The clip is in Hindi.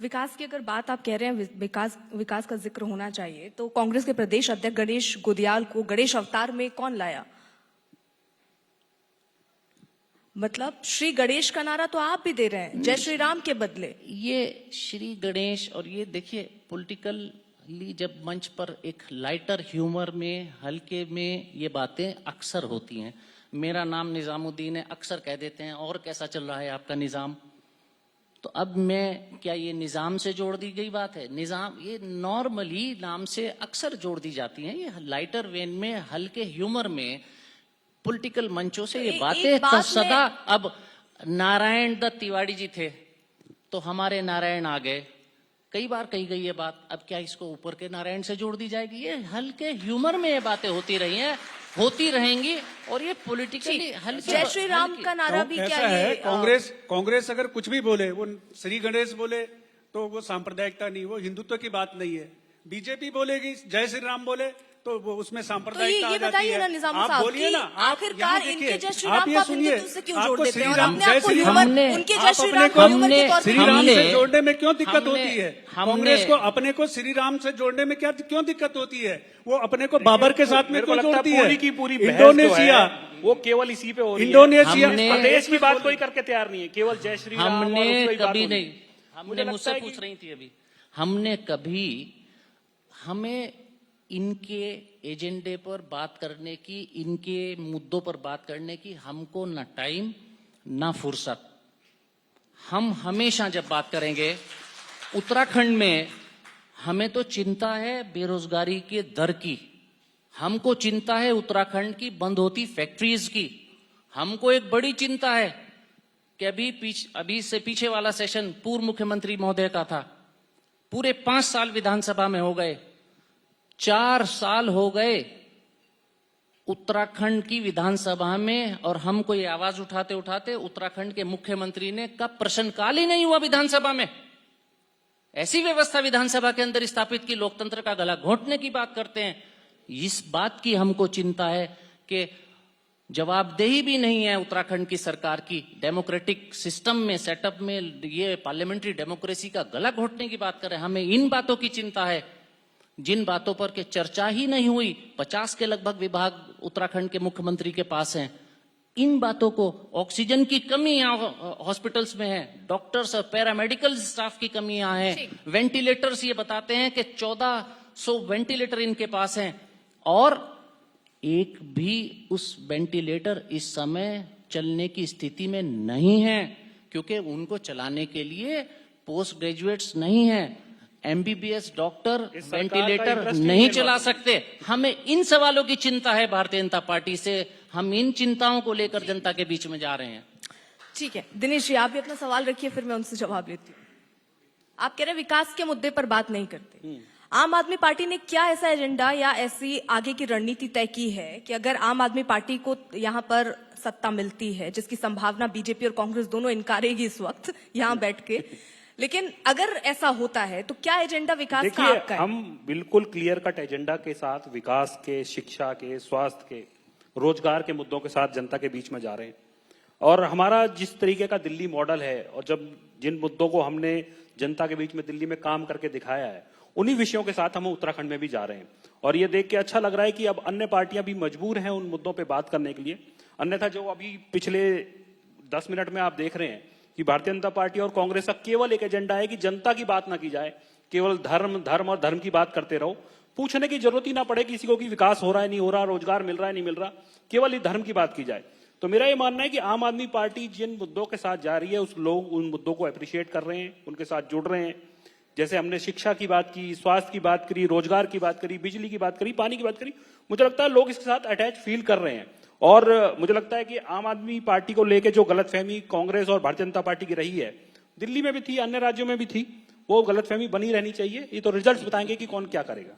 विकास की अगर बात आप कह रहे हैं, विकास का जिक्र होना चाहिए, तो कांग्रेस के प्रदेश अध्यक्ष गणेश गोदियाल को गणेश अवतार में कौन लाया? मतलब श्री गणेश का नारा तो आप भी दे रहे हैं, जय श्री राम के बदले। ये श्री गणेश, और ये देखिए पॉलिटिकली जब मंच पर एक लाइटर ह्यूमर में, हल्के में ये बातें अक्सर होती हैं। मेरा नाम निजामुद्दीन है, अक्सर कह देते हैं और कैसा चल रहा है आपका निजाम। तो अब मैं क्या, ये निजाम से जोड़ दी गई बात है? निजाम ये नॉर्मली नाम से अक्सर जोड़ दी जाती हैं, ये लाइटर वेन में, हल्के ह्यूमर में, पॉलिटिकल मंचों से ये बातें सदा। अब नारायण दत्त तिवारी जी थे तो हमारे नारायण आ गए, कई बार कही गई ये बात। अब क्या इसको ऊपर के नारायण से जोड़ दी जाएगी? ये हल्के ह्यूमर में ये बातें होती रही हैं, होती रहेंगी, और ये पॉलिटिकली हल्के। जय श्री राम का नारा भी क्या है? कांग्रेस अगर कुछ भी बोले, वो श्री गणेश बोले तो वो सांप्रदायिकता नहीं, वो हिंदुत्व की बात नहीं है। बीजेपी बोलेगी जय श्री राम बोले तो वो उसमें सांप्रदायिकता आ जाती है। आप बोलिए ना, आखिरकार इनके जय श्री राम आप ये सुनिए, आपको श्री राम से जोड़ने में क्यों दिक्कत होती है? कांग्रेस को अपने को श्री राम से जोड़ने में क्यों दिक्कत होती है? वो अपने को बाबर के साथ में क्यों जोड़ती है? पूरी इंडोनेशिया, वो केवल इसी पे हो रही है। इंडोनेशिया प्रदेश की बात कोई करके तैयार नहीं है, केवल जय श्री राम। हमने कभी नहीं, हमने मुझसे पूछ रही थी अभी, हमने कभी, हमें इनके एजेंडे पर बात करने की, इनके मुद्दों पर बात करने की हमको न टाइम न फुर्सत। हम हमेशा जब बात करेंगे उत्तराखंड में, हमें तो चिंता है बेरोजगारी के दर की, हमको चिंता है उत्तराखंड की बंद होती फैक्ट्रीज की, हमको एक बड़ी चिंता है कि अभी से पीछे वाला सेशन पूर्व मुख्यमंत्री महोदय का था, पूरे 5 साल विधानसभा में हो गए, 4 साल हो गए उत्तराखंड की विधानसभा में, और हमको ये आवाज उठाते उठाते उत्तराखंड के मुख्यमंत्री ने कब प्रश्नकाल ही नहीं हुआ विधानसभा में। ऐसी व्यवस्था विधानसभा के अंदर स्थापित की, लोकतंत्र का गला घोंटने की बात करते हैं। इस बात की हमको चिंता है कि जवाबदेही भी नहीं है उत्तराखंड की सरकार की, डेमोक्रेटिक सिस्टम में, सेटअप में, ये पार्लियामेंट्री डेमोक्रेसी का गला घोंटने की बात करें। हमें इन बातों की चिंता है जिन बातों पर के चर्चा ही नहीं हुई। 50 के लगभग विभाग उत्तराखंड के मुख्यमंत्री के पास हैं। इन बातों को, ऑक्सीजन की कमी यहाँ हॉस्पिटल्स में है, डॉक्टर्स और पैरामेडिकल स्टाफ की कमी यहाँ है, वेंटिलेटर्स ये बताते हैं कि 1400 वेंटिलेटर इनके पास हैं, और एक भी उस वेंटिलेटर इस समय चलने की स्थिति में नहीं है, क्योंकि उनको चलाने के लिए पोस्ट ग्रेजुएट्स नहीं है, एमबीबीएस डॉक्टर वेंटिलेटर नहीं चला सकते। हमें इन सवालों की चिंता है भारतीय जनता पार्टी से, हम इन चिंताओं को लेकर जनता के बीच में जा रहे हैं। ठीक है दिनेश जी, आप भी अपना सवाल रखिए, फिर मैं उनसे जवाब लेती हूँ। आप कह रहे हैं विकास के मुद्दे पर बात नहीं करते। आम आदमी पार्टी ने क्या ऐसा एजेंडा या ऐसी आगे की रणनीति तय की है कि अगर आम आदमी पार्टी को यहाँ पर सत्ता मिलती है, जिसकी संभावना बीजेपी और कांग्रेस दोनों इनकारेगी इस वक्त यहाँ बैठ के, लेकिन अगर ऐसा होता है तो क्या एजेंडा विकास का आपका है? हम बिल्कुल क्लियर कट एजेंडा के साथ विकास के, शिक्षा के, स्वास्थ्य के, रोजगार के मुद्दों के साथ जनता के बीच में जा रहे हैं। और हमारा जिस तरीके का दिल्ली मॉडल है, और जब जिन मुद्दों को हमने जनता के बीच में दिल्ली में काम करके दिखाया है, उन्हीं विषयों के साथ हम उत्तराखंड में भी जा रहे हैं। और ये देख के अच्छा लग रहा है कि अब अन्य पार्टियां भी मजबूर हैं उन मुद्दों पर बात करने के लिए। अन्यथा जो अभी पिछले 10 मिनट में आप देख रहे हैं कि भारतीय जनता पार्टी और कांग्रेस का केवल एक एजेंडा है कि जनता की बात ना की जाए, केवल धर्म और धर्म की बात करते रहो, पूछने की जरूरत ही ना पड़े किसी को कि विकास हो रहा है नहीं हो रहा, रोजगार मिल रहा है नहीं मिल रहा, केवल धर्म की बात की जाए। तो मेरा ये मानना है कि आम आदमी पार्टी जिन मुद्दों के साथ जा रही है, उस लोग उन मुद्दों को अप्रिशिएट कर रहे हैं, उनके साथ जुड़ रहे हैं। जैसे हमने शिक्षा की बात की, स्वास्थ्य की बात करी, रोजगार की बात करी, बिजली की बात करी, पानी की बात करी, मुझे लगता है लोग इसके साथ अटैच फील कर रहे हैं। और मुझे लगता है कि आम आदमी पार्टी को लेके जो गलतफहमी कांग्रेस और भारतीय जनता पार्टी की रही है, दिल्ली में भी थी, अन्य राज्यों में भी थी, वो गलतफहमी बनी रहनी चाहिए। ये तो रिजल्ट्स बताएंगे कि कौन क्या करेगा।